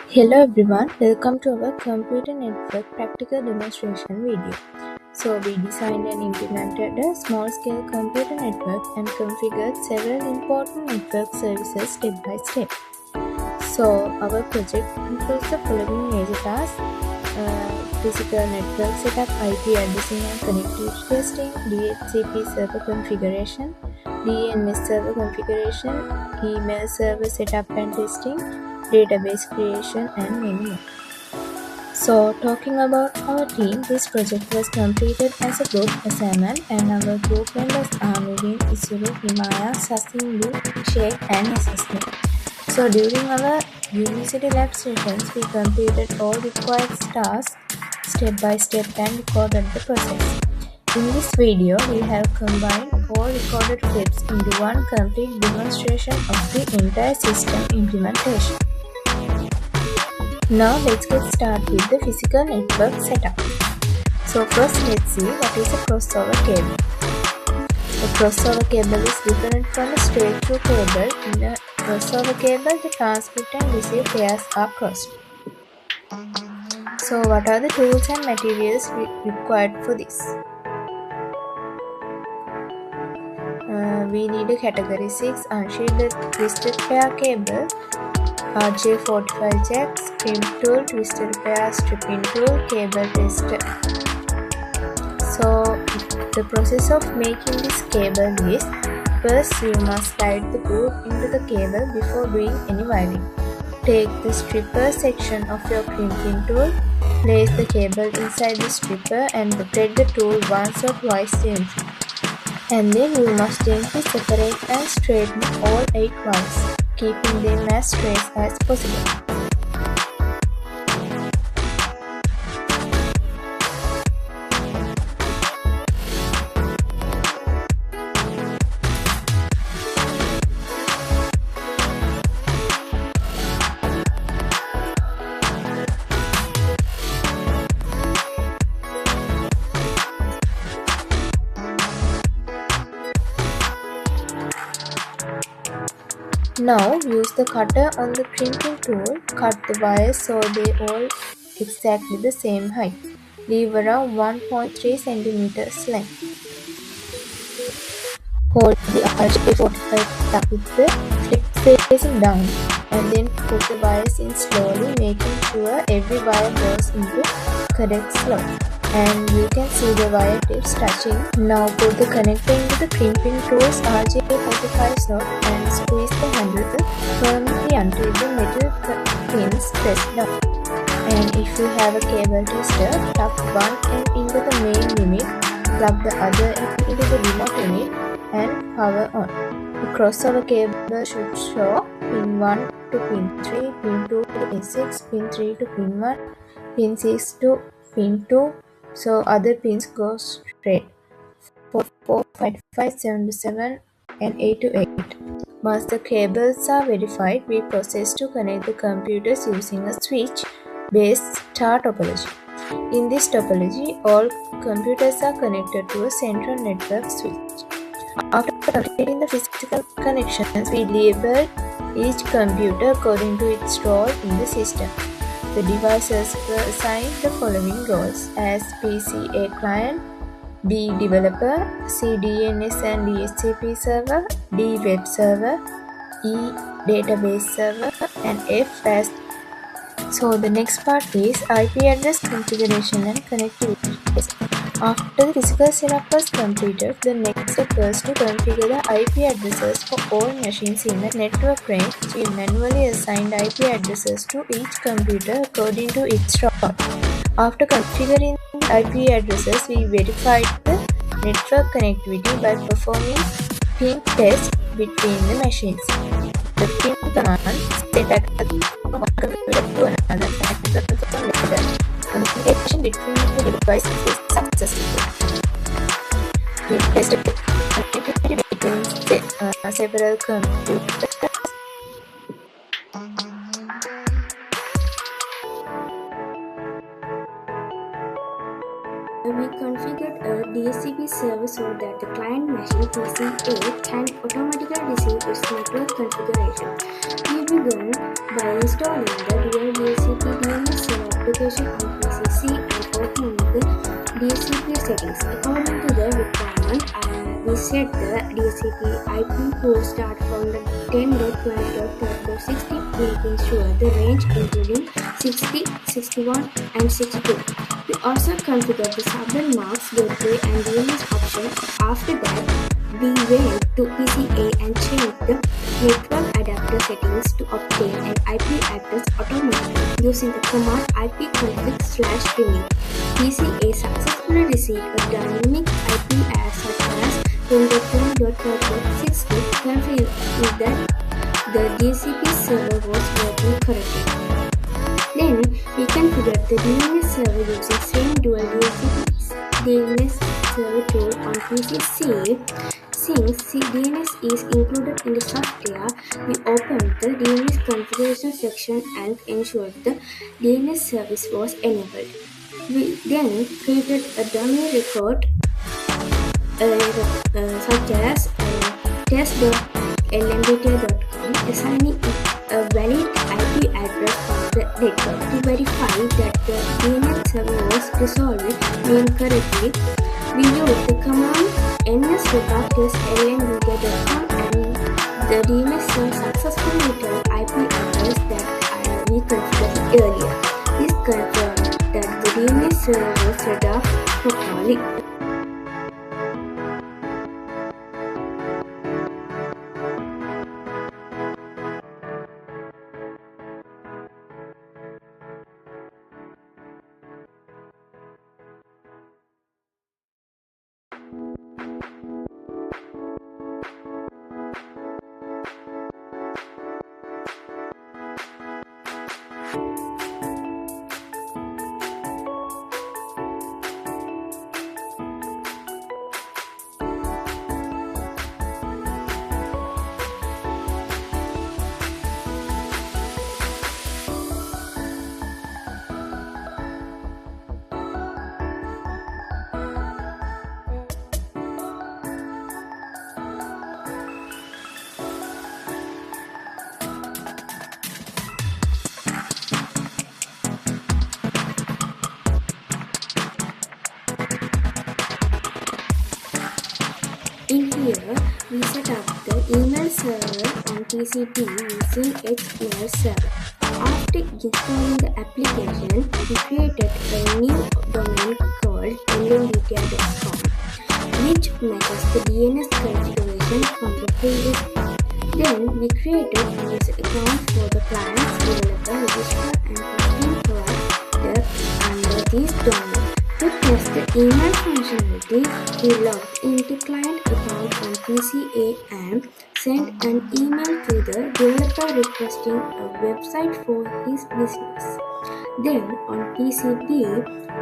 Hello everyone, welcome to our computer network practical demonstration video. So we designed and implemented a small-scale computer network and configured several important network services step by step. So our project includes the following major tasks: physical network setup, IP addressing and connectivity testing, DHCP server configuration, DNS server configuration, email server setup and testing, database creation, and many more. So talking about our team, this project was completed as a group assignment and our group members are Nuveen, Isuru, Himaya, Sasindu, Sheikh and Yasasmi. So during our university lab sessions, we completed all required tasks step by step and recorded the process. In this video, we have combined all recorded clips into one complete demonstration of the entire system implementation. Now let's get started with the physical network setup. So first let's see what is a crossover cable. A crossover cable is different from a straight-through cable. In a crossover cable, the transmit and receive pairs are crossed. So what are the tools and materials required for this? We need a category 6 unshielded twisted pair cable, RJ45 jack, scrimp tool, twisted pair stripping tool, cable tester. So the process of making this cable is, first you must slide the groove into the cable before doing any wiring. Take the stripper section of your crimping tool, place the cable inside the stripper and rotate the tool once or twice gently. And then you must gently separate and straighten all 8 wires, keeping them as straight as possible. Now use the cutter on the crimping tool, cut the wires so they all exactly the same height. Leave around 1.3 cm length. Hold the RJ45 up with the flip facing down and then put the wires in slowly, making sure every wire goes into correct slot. And you can see the wire tips touching. Now put the connector into the crimping tool's RJ45 slot and squeeze the handle firmly until the metal pins press down. And if you have a cable tester, plug one end into the main unit, plug the other end into the remote unit and power on. The crossover cable should show pin 1 to pin 3, pin 2 to pin 6, pin 3 to pin 1, pin 6 to pin 2. So other pins go straight. 4 to 4, 5 to 5, 7 to 7 and 8 to 8. Once the cables are verified, we proceed to connect the computers using a switch-based Star Topology. In this topology, all computers are connected to a central network switch. After completing the physical connections, we label each computer according to its role in the system. The devices were assigned the following roles as PC A client, D developer, C DNS and DHCP server, D web server, E database server, and F as. So the next part is IP address configuration and connectivity. After the physical setup was completed, the next step was to configure the IP addresses for all machines in the network range. We manually assigned IP addresses to each computer according to its role. After configuring the IP addresses, we verified the network connectivity by performing ping tests between the machines. The ping command set at one computer to another and confirm whether communication between the devices is successful. We tested connectivity between several computers. We configured a DHCP server so that the client machine PC A can automatically receive its network configuration. We will begun by installing the dual DHCP DNS server application on PC and opening the DHCP settings. According to the requirement, we set the DHCP IP to start from the 10.12.12.60, making sure the range including 60, 61, and 62. We also configured the subnet marks, gateway, and DNS option. After that, we went to PCA and changed the network adapter settings to obtain an IP address automatically using the command ipconfig/remake. PCA successfully received a dynamic IP as such as 10.20.12.60 confirming that the DHCP server was working correctly. Then we configured the DNS server using same dual DNS server tool on PC. Since DNS is included in the software, we opened the DNS configuration section and ensured the DNS service was enabled. We then created a dummy record such as test.lmbta.com, assigning a valid IP address for the network. To verify that the DNS server was resolved named correctly, we used the command ns-test.lmbta.com and the DNS server successfully returned IP address that we configured earlier. This confirmed that the DNS server was set up properly. In here, we set up the email server on TCP using HTML server. After installing the application, we created a new domain called lmbta.com, which matches the DNS configuration from the previous one. Then we created a user account for the client's developer register and custom provider under this domain. To test the email functionality, we logged into client account on PCA and sent an email to the developer requesting a website for his business. Then on PCB,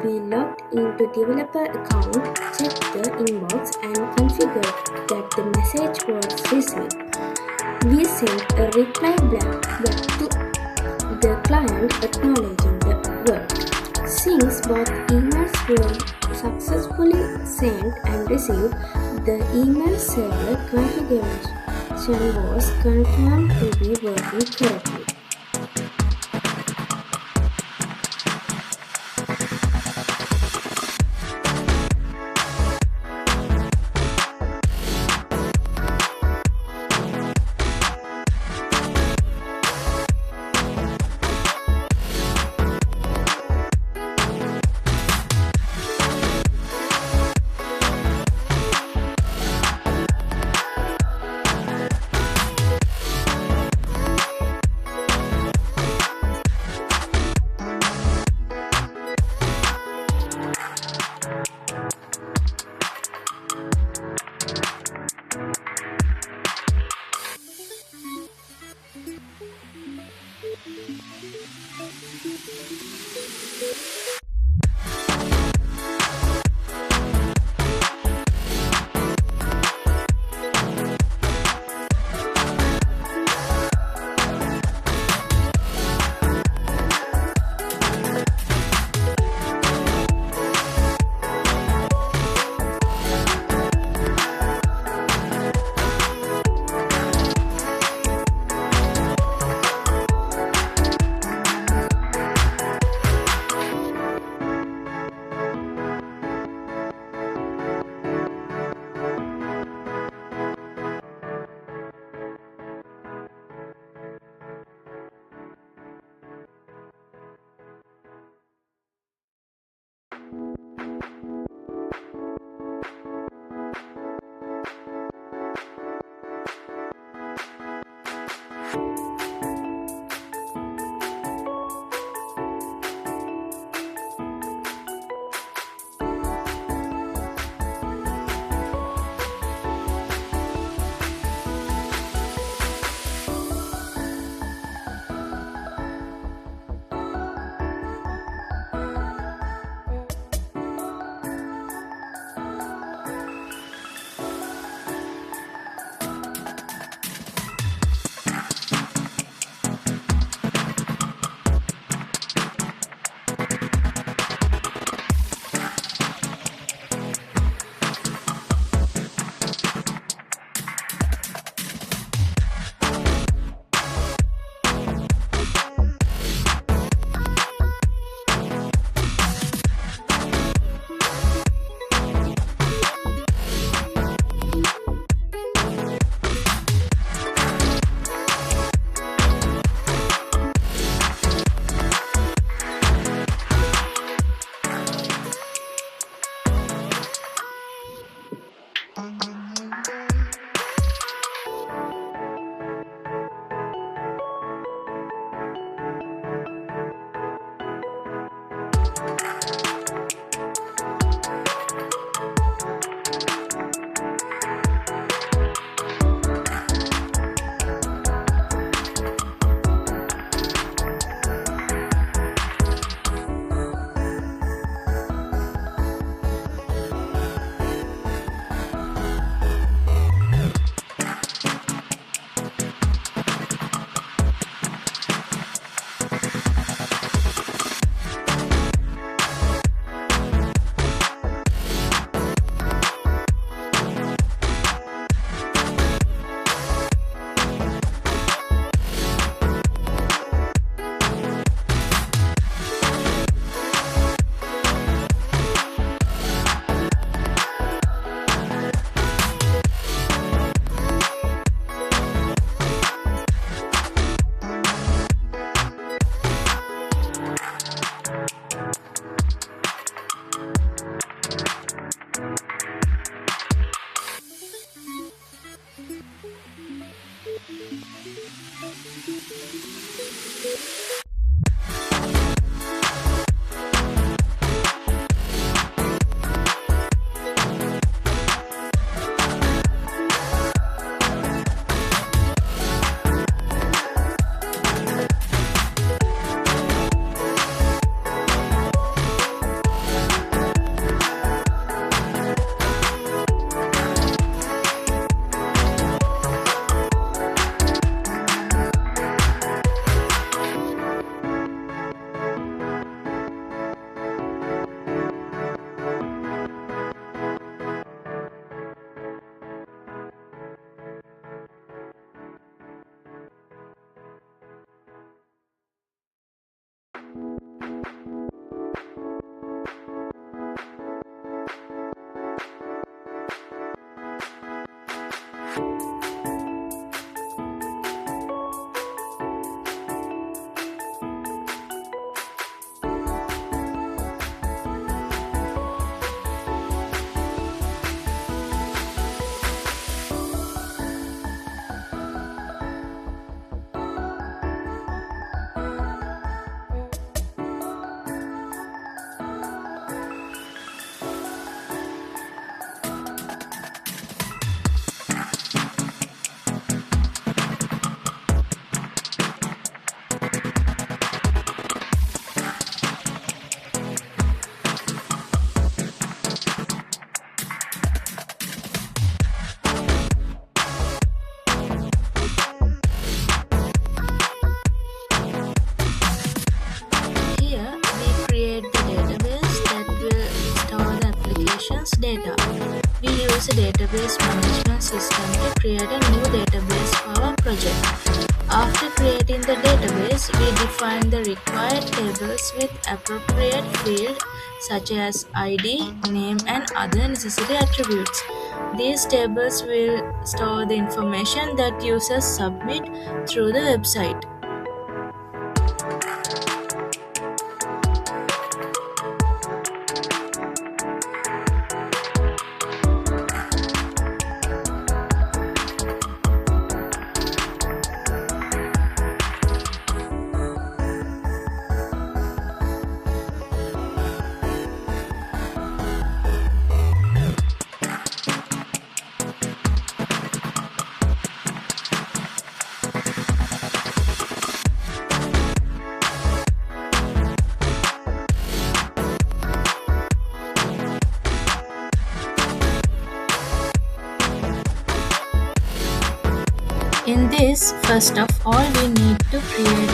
we logged into developer account, checked the inbox and configured that the message was received. We sent a reply back to the client acknowledging the work. Since both emails were successfully sent and received, the email server configuration was confirmed to be working correctly. Here we create the database that will store the application's data. We use a database management system to create a new database for our project. After creating the database, we define the required tables with appropriate fields such as ID, name, and other necessary attributes. These tables will store the information that users submit through the website. In this, first of all, we need to create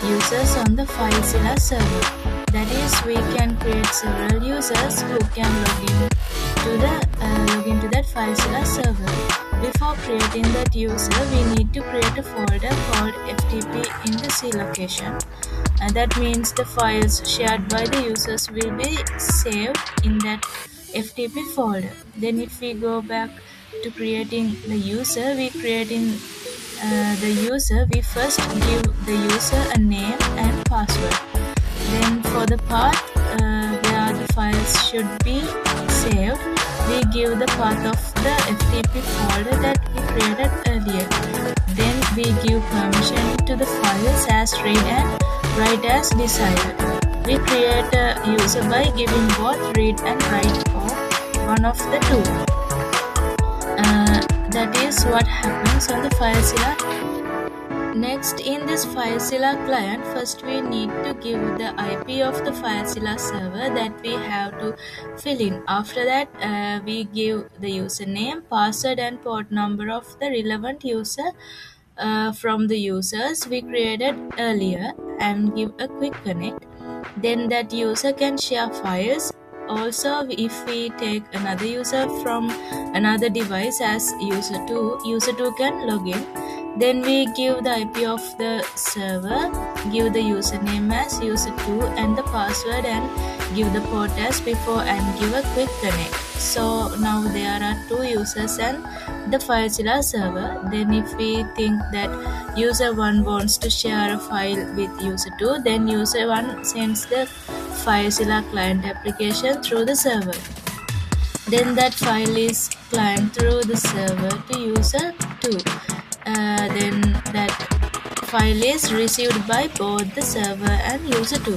users on the FileZilla server. That is, we can create several users who can log into that FileZilla server. Before creating that user, we need to create a folder called FTP in the C location. And that means the files shared by the users will be saved in that FTP folder. Then if we go back to creating the user, we first give the user a name and password. Then for the path where the files should be saved, we give the path of the FTP folder that we created earlier. Then we give permission to the files as read and write as desired. We create a user by giving both read and write or one of the two. That is what happens on the FileZilla. Next, in this FileZilla client, first we need to give the IP of the FileZilla server that we have to fill in. After that, we give the username, password, and port number of the relevant user from the users we created earlier and give a quick connect. Then that user can share files. Also, if we take another user from another device as user 2 can log in. Then we give the IP of the server, give the username as user2 and the password, and give the port as before and give a quick connect. So now there are two users and the FileZilla server. Then if we think that user 1 wants to share a file with user 2, then user 1 sends the FileZilla client application through the server. Then that file is client through the server to user 2. Then that file is received by both the server and user 2.